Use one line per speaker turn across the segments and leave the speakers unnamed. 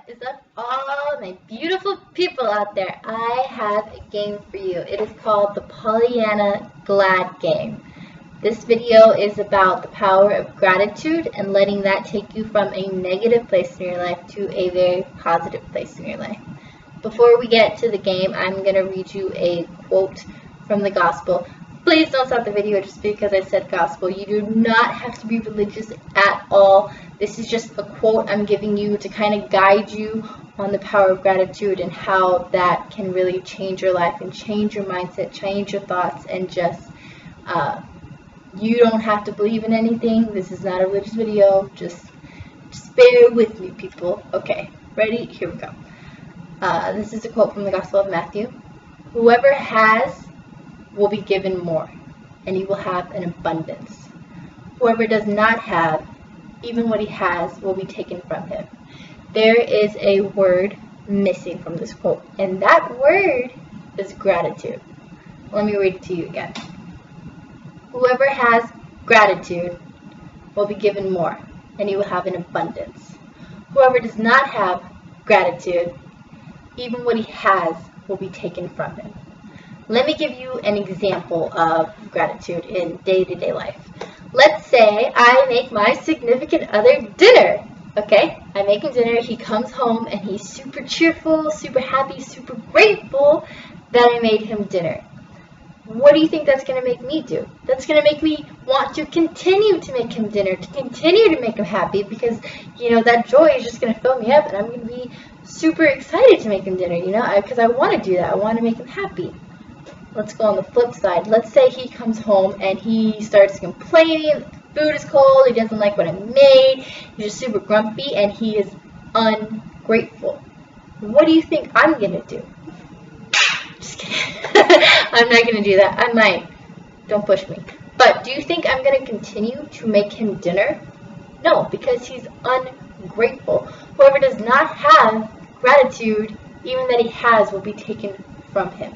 What is up, all my beautiful people out there? I have a game for you. It is called the Pollyanna Glad Game. This video is about the power of gratitude and letting that take you from a negative place in your life to a very positive place in your life. Before we get to the game, I'm going to read you a quote from the gospel. Please don't stop the video just because I said gospel. You do not have to be religious at all. This is just a quote I'm giving you to kind of guide you on the power of gratitude and how that can really change your life and change your mindset, change your thoughts, and just, you don't have to believe in anything. This is not a religious video. Just bear with me, people. Okay, ready? Here we go. This is a quote from the Gospel of Matthew. Whoever has will be given more, and he will have an abundance. Whoever does not have, even what he has will be taken from him. There is a word missing from this quote, and that word is gratitude. Let me read it to you again. Whoever has gratitude will be given more, and he will have an abundance. Whoever does not have gratitude, even what he has will be taken from him. Let me give you an example of gratitude in day-to-day life. Let's say I make my significant other dinner. Okay, I make him dinner, he comes home, and he's super cheerful, super happy, super grateful that I made him dinner. What do you think that's going to make me do? That's going to make me want to continue to make him dinner, to continue to make him happy, because, that joy is just going to fill me up, and I'm going to be super excited to make him dinner, because I want to do that. I want to make him happy. Let's go on the flip side. Let's say he comes home and he starts complaining, food is cold, he doesn't like what I made, he's just super grumpy, and he is ungrateful. What do you think I'm going to do? Just kidding. I'm not going to do that. I might. Don't push me. But do you think I'm going to continue to make him dinner? No, because he's ungrateful. Whoever does not have gratitude, even that he has, will be taken from him.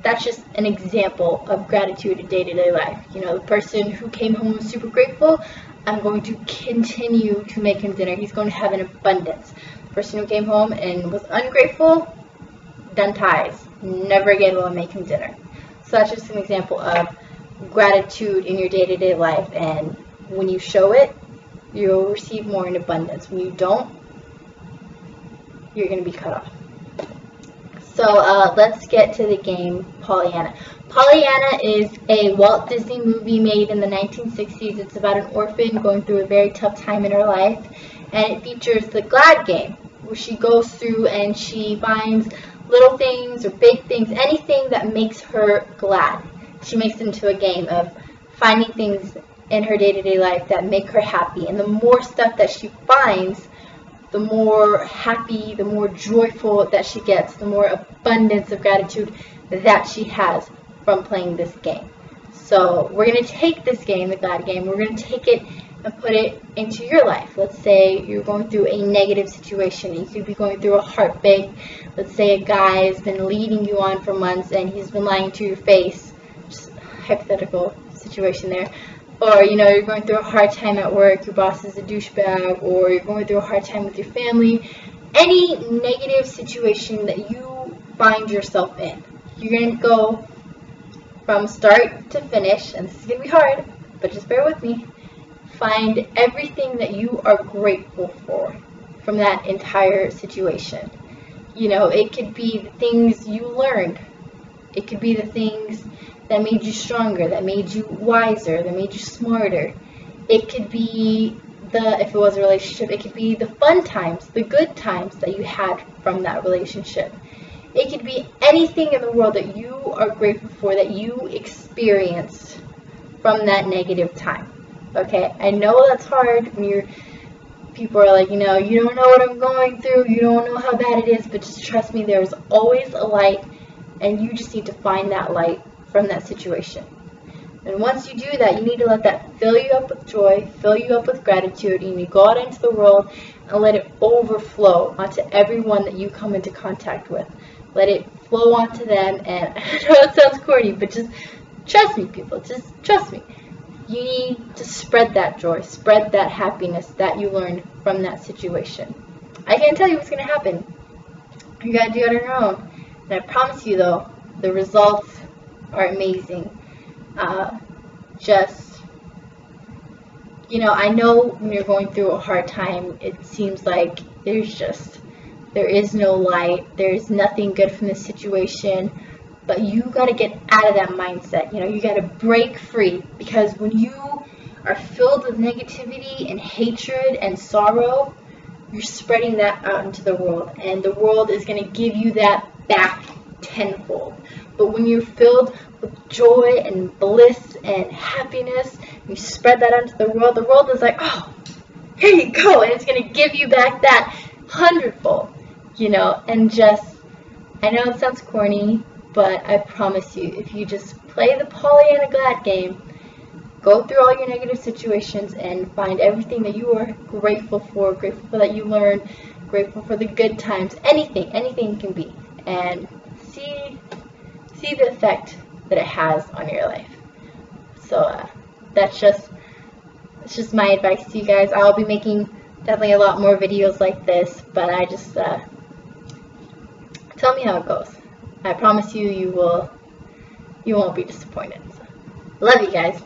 That's just an example of gratitude in day-to-day life. The person who came home was super grateful, I'm going to continue to make him dinner. He's going to have an abundance. The person who came home and was ungrateful, done ties. Never again will I make him dinner. So that's just an example of gratitude in your day-to-day life. And when you show it, you'll receive more in abundance. When you don't, you're going to be cut off. So let's get to the game Pollyanna. Pollyanna is a Walt Disney movie made in the 1960s. It's about an orphan going through a very tough time in her life. And it features the Glad Game, where she goes through and she finds little things or big things, anything that makes her glad. She makes it into a game of finding things in her day-to-day life that make her happy. And the more stuff that she finds, the more happy, the more joyful that she gets, the more abundance of gratitude that she has from playing this game. So we're going to take this game, the Glad Game, we're going to take it and put it into your life. Let's say you're going through a negative situation. You could be going through a heartbreak. Let's say a guy has been leading you on for months and he's been lying to your face. Just a hypothetical situation there. Or, you're going through a hard time at work, your boss is a douchebag, or you're going through a hard time with your family. Any negative situation that you find yourself in, you're going to go from start to finish, and this is going to be hard, but just bear with me. Find everything that you are grateful for from that entire situation. It could be the things you learned. It could be the things that made you stronger, that made you wiser, that made you smarter. It could be if it was a relationship, it could be the fun times, the good times that you had from that relationship. It could be anything in the world that you are grateful for, that you experienced from that negative time. Okay, I know that's hard when people are like, you don't know what I'm going through, you don't know how bad it is, but just trust me, there's always a light, and you just need to find that light from that situation. And once you do that, you need to let that fill you up with joy, fill you up with gratitude. You need to go out into the world and let it overflow onto everyone that you come into contact with. Let it flow onto them, and I know it sounds corny, but just trust me, people, just trust me. You need to spread that joy, spread that happiness that you learned from that situation. I can't tell you what's going to happen. You got to do it on your own. And I promise you, though, the results are amazing. Just, you know, I know when you're going through a hard time, it seems like there is no light. There's nothing good from this situation. But you got to get out of that mindset. You know, you got to break free, because when you are filled with negativity and hatred and sorrow, you're spreading that out into the world, and the world is going to give you that back tenfold. But when you're filled with joy and bliss and happiness, you spread that out into the world is like, oh, here you go, and it's going to give you back that hundredfold, you know. And just, I know it sounds corny, but I promise you, if you just play the Pollyanna Glad game, go through all your negative situations and find everything that you are grateful for that you learned, grateful for the good times, anything can be, and see the effect that it has on your life. So that's just my advice to you guys. I'll be making definitely a lot more videos like this, but I just tell me how it goes. I promise you, you won't be disappointed. So, love you guys.